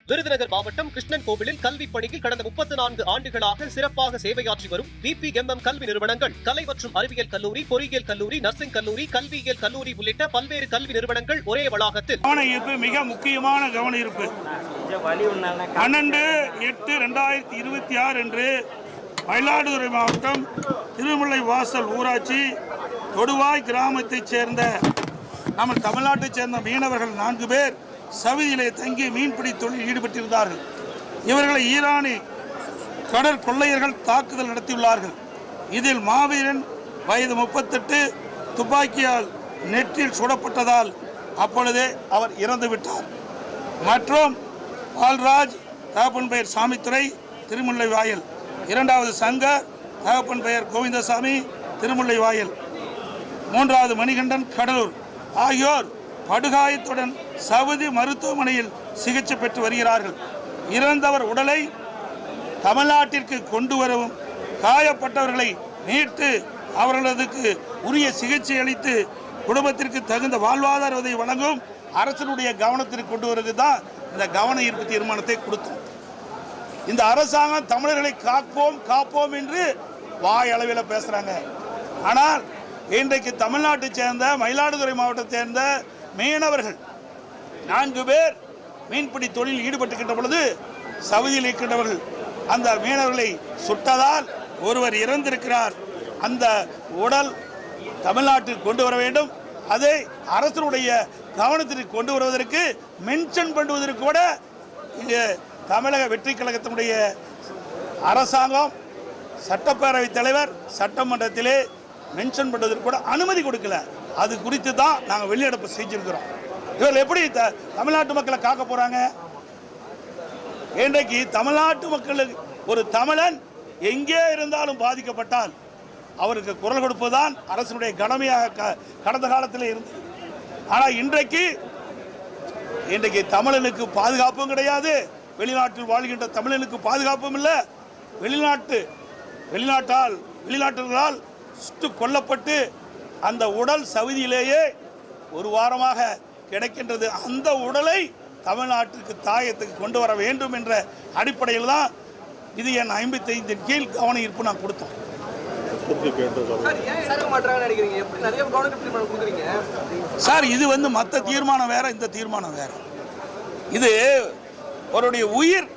விருதுநகர் மாவட்டம் கிருஷ்ணன் கோவிலில் கல்விப் பணியில் கடந்த 34 ஆண்டுகளாக சிறப்பாக சேவையாற்றி வரும் BPMM கல்வி நிறுவனங்கள், கலை மற்றும் அறிவியல் கல்லூரி, பொறியியல் கல்லூரி, நர்சிங் கல்லூரி, கல்வியியல் கல்லூரி உள்ளிட்ட பல்வேறு கல்வி நிறுவனங்கள் ஒரே வளாகத்தில் கவன ஈர்ப்பு, மிக முக்கியமான கவன ஈர்ப்பு. 12/8/2026 அன்று மயிலாடுதுறை மாவட்டம் திருமுல்லை வாசல் ஊராட்சி தொடுவாய் கிராமத்தைச் சேர்ந்த நம்ம தமிழ்நாட்டைச் சேர்ந்த மீனவர்கள் 4 பேர் சவிதியிலே தங்கி மீன்பிடி தொழில் ஈடுபட்டிருந்தார்கள். இவர்களை ஈரானி கடற் கொள்ளையர்கள் தாக்குதல் நடத்தியுள்ளார்கள். இதில் மாவீரன் வயது 38 துப்பாக்கியால் நெற்றில் சுடப்பட்டதால் அப்பொழுதே அவர் இறந்துவிட்டார். மற்றும் பால்ராஜ், தகப்பன் பெயர் சாமித்துறை, திருமுல்லை வாயில். 2வது சங்கர், தகப்பன் பெயர் கோவிந்தசாமி, திருமுல்லை வாயில். 3வது மணிகண்டன், கடலூர் ஆகியோர் படுகாயத்துடன் சவுதி மருத்துவமனையில் சிகிச்சை பெற்று வருகிறார்கள். இறந்தவர் உடலை தமிழ்நாட்டிற்கு கொண்டு வரவும், காயப்பட்டவர்களை மீட்டு அவர்களுக்கு உரிய சிகிச்சை அளித்து குடும்பத்திற்கு தகுந்த வாழ்வாதார உதவி வழங்கும் அரசினுடைய கவனத்திற்கு கொண்டு வருவது தான் இந்த கவன ஈர்ப்பு தீர்மானத்தை கொடுத்தோம். இந்த அரசாங்கம் தமிழர்களை காப்போம் என்று வாய் அளவில் பேசுறாங்க. ஆனால் இன்றைக்கு தமிழ்நாட்டை சேர்ந்த மயிலாடுதுறை மாவட்டத்தை சேர்ந்த மீனவர்கள் 4 பேர் மீன்பிடி தொழில் ஈடுபட்டுகின்ற பொழுது சவுதியில் இருக்கின்றவர்கள் அந்த மீனவர்களை சுட்டதால் ஒருவர் இறந்திருக்கிறார். அந்த உடல் தமிழ்நாட்டில் கொண்டு வர வேண்டும். அதை அரசனுடைய கவனத்திற்கு கொண்டு வருவதற்கு மென்ஷன் பண்ணுவதற்கு கூட இங்கே தமிழக வெற்றி கழகத்தினுடைய அரசாங்கம், சட்டப்பேரவைத் தலைவர் சட்டமன்றத்திலே மென்ஷன் பண்ணுவதற்கு கூட அனுமதி கொடுக்கல. அது குறித்து தான் நாங்கள் வெளிநடப்பு செஞ்சிருக்கிறோம். இவர்கள் எப்படி தமிழ்நாட்டு மக்களை காக்க போறாங்க? இன்றைக்கு தமிழ்நாட்டு மக்களுக்கு ஒரு தமிழன் எங்கே இருந்தாலும் பாதிக்கப்பட்டால் அவருக்கு குரல் கொடுப்பதுதான் அரசுடைய கடமையாக கடந்த காலத்தில் இருந்தது. ஆனால் இன்றைக்கு தமிழனுக்கு பாதுகாப்பும் கிடையாது. வெளிநாட்டில் வாழ்கின்ற தமிழனுக்கு பாதுகாப்பும் இல்லை. வெளிநாட்டவர்களால் சுட்டு கொல்லப்பட்டு அந்த உடல் சவுதியிலேயே ஒரு வாரமாக கிடைக்கின்றது. அந்த உடலை தமிழ்நாட்டிற்கு தாயத்துக்கு கொண்டு வர வேண்டும் என்ற அடிப்படையில் தான் இது என் 55 கீழ் கவன ஈர்ப்பு நான் கொடுத்தோம். சார், இது மற்ற தீர்மானம் வேற, இந்த தீர்மானம் வேற. இது அவருடைய உயிர்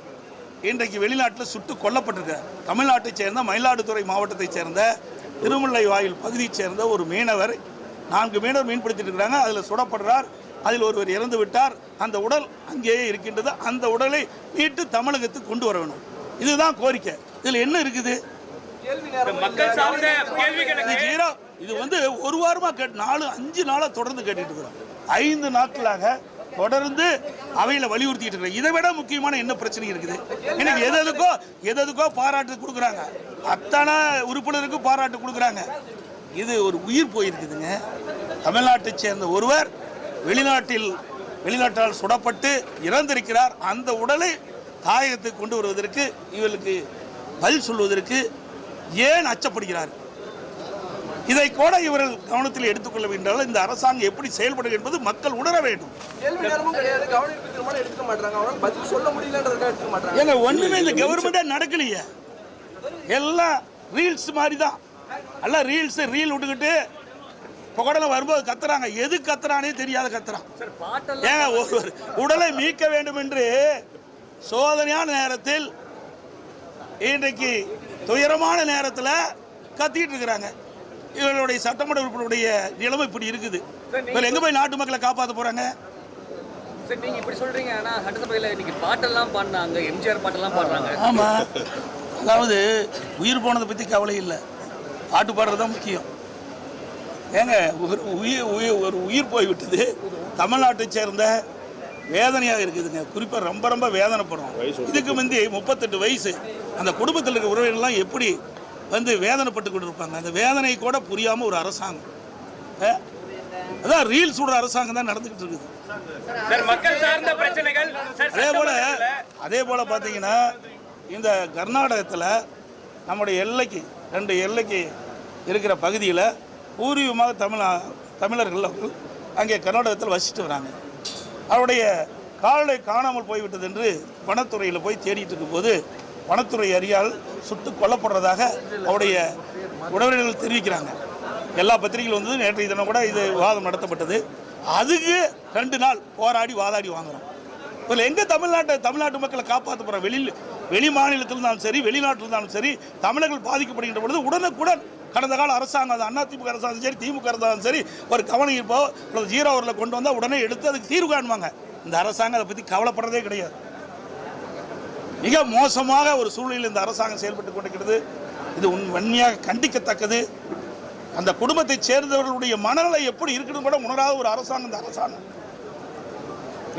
இன்றைக்கு வெளிநாட்டில் சுட்டு கொல்லப்பட்டிருக்கார். தமிழ்நாட்டை சேர்ந்த மயிலாடுதுறை மாவட்டத்தை சேர்ந்த திருமுல்லை வாயில் பகுதியைச் சேர்ந்த ஒரு மீனவர், 4 மீனவர் மீன்பிடித்துட்டு இருக்கிறாங்க. அதில் சுடப்படுறார். அதில் ஒருவர் இறந்து விட்டார். அந்த உடல் அங்கேயே இருக்கின்றது. அந்த உடலை மீட்டு தமிழகத்துக்கு கொண்டு வர வேணும். இதுதான் கோரிக்கை. இதில் என்ன இருக்குது? இது ஒரு வாரமாக 4-5 நாளாக தொடர்ந்து கேட்டுட்டு இருக்கிறோம். 5 நாட்களாக தொடர்ந்து அவையில் வலியுறுத்திட்டு இருக்கிறோம். இதை விட முக்கியமான என்ன பிரச்சனை இருக்குது? எனக்கு எதுக்கோ பாராட்டு கொடுக்குறாங்க. அத்தனை உறுப்பினருக்கு பாராட்டு கொடுக்குறாங்க. இது ஒரு உயிர் போயிருக்குதுங்க. தமிழ்நாட்டை சேர்ந்த ஒருவர் வெளிநாட்டால் சுடப்பட்டு இறந்திருக்கிறார். அந்த உடலை தாயகத்துக்கு கொண்டு வருவதற்கு இவர்களுக்கு பதில் சொல்வதற்கு ஏன் அச்சப்படுகிறார்? இதை கூட இவர்கள் கவனத்தில் எடுத்துக்கொள்ள வேண்டும். இந்த அரசாங்கம் எப்படி செயல்படும் என்பது மக்கள் உணர வேண்டும். ஒண்ணுமே இந்த கவர்மெண்டே நடக்கலையே. எல்லாம் ரீல்ஸ் மாதிரி தான். எல்லாம் ரீல் விட்டுக்கிட்டு புகடல வரும்போது கத்துறாங்க. எது கத்துறானே தெரியாத கத்துறான். ஏங்க, ஒருவர் உடலை மீட்க வேண்டும் என்று சோதனையான நேரத்தில், இன்றைக்கு துயரமான நேரத்தில் கத்திட்டு இருக்கிறாங்க. இவர்களுடைய சட்டமன்ற உறுப்பினருடைய நிலைமை இப்படி இருக்குது. இவங்க எங்க போய் நாட்டு மக்களை காப்பாற்ற போறாங்க? நீங்க இப்படி சொல்றீங்க. ஆனா சட்டசபையில இன்னைக்கு பாட்டெல்லாம் பாடுறாங்க, எம்ஜிஆர் பாட்டெல்லாம் பாடுறாங்க. ஆமா, அதாவது உயிர் போனதை பத்தி கவலை இல்லை, பாட்டு பாடுறது தான் முக்கியம். ஏங்க, ஒரு உயிர் போய்விட்டது. தமிழ்நாட்டை சேர்ந்த வேதனையாக இருக்குதுங்க. குறிப்பாக ரொம்ப வேதனைப்படுறோம். இதுக்கு முந்தி 38 வயசு அந்த குடும்பத்தில் இருக்க உறவினர்லாம் எப்படி வேதனைப்பட்டு கொண்டு இருப்பாங்க. அந்த வேதனை கூட புரியாமல் ஒரு அரசாங்கம், அதான் ரீல்ஸ் விடுற அரசாங்கம் தான் நடந்துகிட்டு இருக்குது. அதே போல பார்த்தீங்கன்னா இந்த கர்நாடகத்தில் நம்முடைய எல்லைக்கு 2 எல்லைக்கு இருக்கிற பகுதியில் பூர்வீகமாக தமிழர்கள் அவர்கள் அங்கே கர்நாடகத்தில் வசிச்சுட்டு வராங்க. அவருடைய கால்நடை காணாமல் போய்விட்டது என்று வனத்துறையில் போய் தேடிட்டு இருக்கும்போது வனத்துறை அதிகாரிகள் சுட்டு கொல்லப்படுறதாக அவருடைய உறவினர்கள் தெரிவிக்கிறாங்க. எல்லா பத்திரிகைகள் வந்து நேற்றைய தினம் கூட இது விவாதம் நடத்தப்பட்டது. அதுக்கு 2 நாள் போராடி வாதாடி வாங்குறோம். இதில் எங்கே தமிழ்நாட்டு மக்களை காப்பாற்ற போகிறோம்? வெளி மாநிலத்தில் இருந்தாலும் சரி, வெளிநாட்டில் இருந்தாலும் சரி, தமிழர்கள் பாதிக்கப்படுகின்ற பொழுது உடனுக்குடன் கடந்த கால அரசாங்கம், அது அதிமுக அரசாங்கம் சரி, திமுக அரசாங்கம் சரி, ஒரு கவனம் இப்போ 0 ஹவரில் கொண்டு வந்தால் உடனே எடுத்து அதுக்கு தீர்வு காணுவாங்க. இந்த அரசாங்கம் அதை பற்றி கவலைப்படுறதே கிடையாது. மிக மோசமாக ஒரு சூழ்நிலையில் இந்த அரசாங்கம் செயல்பட்டு கொண்டிருக்கிறது. இது வன்மையாக கண்டிக்கத்தக்கது. அந்த குடும்பத்தை சேர்ந்தவர்களுடைய மனநிலை எப்படி இருக்குன்னு கூட உணராத ஒரு அரசாங்கம் இந்த அரசாங்கம்.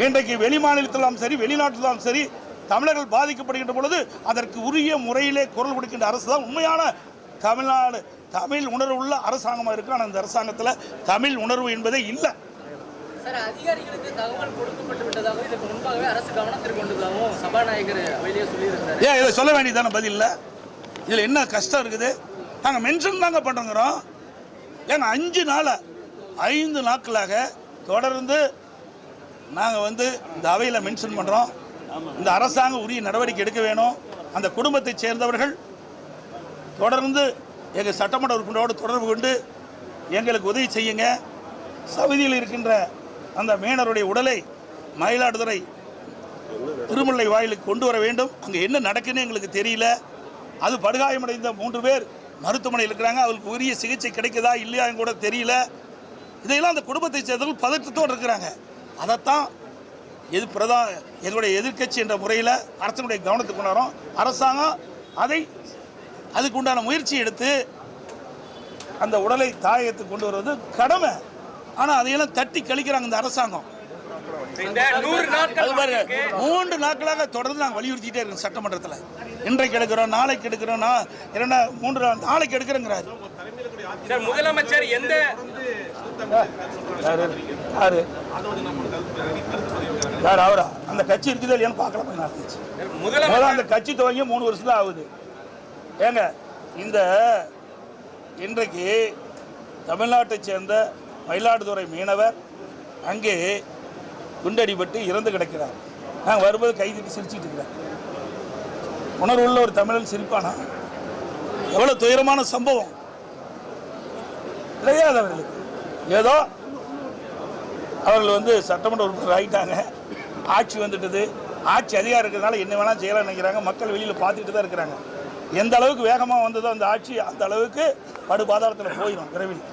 இன்றைக்கு வெளி மாநிலத்திலும் சரி, வெளிநாட்டிலும் சரி, தமிழர்கள் பாதிக்கப்படுகின்ற பொழுது அதற்கு உரிய முறையிலே குரல் கொடுக்கின்ற அரசு தான் உண்மையான தமிழ்நாடு தமிழ் உணர்வு உள்ள அரசாங்கமாக இருக்கு. ஆனால் இந்த அரசாங்கத்தில் தமிழ் உணர்வு என்பதே இல்லை. சார், அதிகாரிகளுக்கு தகவல் கொடுக்கப்பட்டு விட்டதாகவும் இதற்கு முன்பாகவே அரசு கவனத்திற்கு கொண்டதாகவும் சபாநாயகர் வெளியே சொல்லியிருந்தார். ஏன் இதை சொல்ல வேண்டியதான பதில் இல்லை? இதில் என்ன கஷ்டம் இருக்குது? நாங்கள் மென்ஷன் தாங்க பண்ணுறோங்கிறோம். ஏன்னா 5 நாட்களாக தொடர்ந்து நாங்கள் வந்து இந்த அவையில் மென்ஷன் பண்ணுறோம். இந்த அரசாங்கம் உரிய நடவடிக்கை எடுக்க வேணும். அந்த குடும்பத்தைச் சேர்ந்தவர்கள் தொடர்ந்து எங்கள் சட்டமன்ற உறுப்பினரோடு தொடர்பு கொண்டு எங்களுக்கு உதவி செய்யுங்க. சவுதியில் இருக்கின்ற அந்த மீனவருடைய உடலை மயிலாடுதுறை திருமுல்லை வாயிலுக்கு கொண்டு வர வேண்டும். அங்கே என்ன நடக்குன்னு எங்களுக்கு தெரியல. அது படுகாயமடைந்த 3 பேர் மருத்துவமனையில் இருக்கிறாங்க. அவங்களுக்கு உரிய சிகிச்சை கிடைக்குதா இல்லையான்னு கூட தெரியல. இதையெல்லாம் அந்த குடும்பத்தை சேர்ந்தவர்கள் பதற்றத்தோடு இருக்கிறாங்க. அதைத்தான் எங்களுடைய எதிர்க்கட்சி என்ற முறையில் அரசனுடைய கவனத்துக்கு கொண்டு வரோம். அரசாங்கம் அதுக்கு உண்டான முயற்சி எடுத்து அந்த உடலை தாயகத்துக்கு கொண்டு வருவது கடமை. ஆனால் அதையெல்லாம் தட்டி கழிக்கிறாங்க இந்த அரசாங்கம். 3 நாட்களாக தொடர்ந்து நாங்கள் வலியுறுத்திட்டே இருக்கோம் சட்டமன்றத்தில். இன்றைக்கு எடுக்கிறோம், நாளைக்கு எடுக்கிறோம், 3 நாளைக்கு எடுக்கிறோங்கிறாரு. முதலமைச்சர் எந்த யார் அவரா? அந்த கட்சி இருக்குதா இல்லையான்னு பார்க்கலாம். அந்த கட்சி துவங்கி 3 வருஷம் தான் ஆகுது. ஏங்க, இன்றைக்கு தமிழ்நாட்டை சேர்ந்த மயிலாடுதுறை மீனவர் அங்கே குண்டடிபட்டு இறந்து கிடக்கிறார். நாங்கள் வரும்போது கைதிட்டு சிரிச்சுட்டு இருக்கிறேன். உணர்வுள்ள ஒரு தமிழன் சிரிப்பானா? எவ்வளோ துயரமான சம்பவம் கிடையாது அவர்களுக்கு. ஏதோ அவர்கள் வந்து சட்டமன்ற உறுப்பினர் ஆகிட்டாங்க, ஆட்சி வந்துட்டது, ஆட்சி அதிகாரம் இருக்கிறதுனால என்ன வேணால் செய்யலாம் நினைக்கிறாங்க. மக்கள் வெளியில் பார்த்துக்கிட்டு தான் இருக்கிறாங்க. எந்த அளவுக்கு வேகமாக வந்ததோ அந்த ஆட்சி, அந்த அளவுக்கு படுபாதாரத்தில் போயிடும் விரைவில்.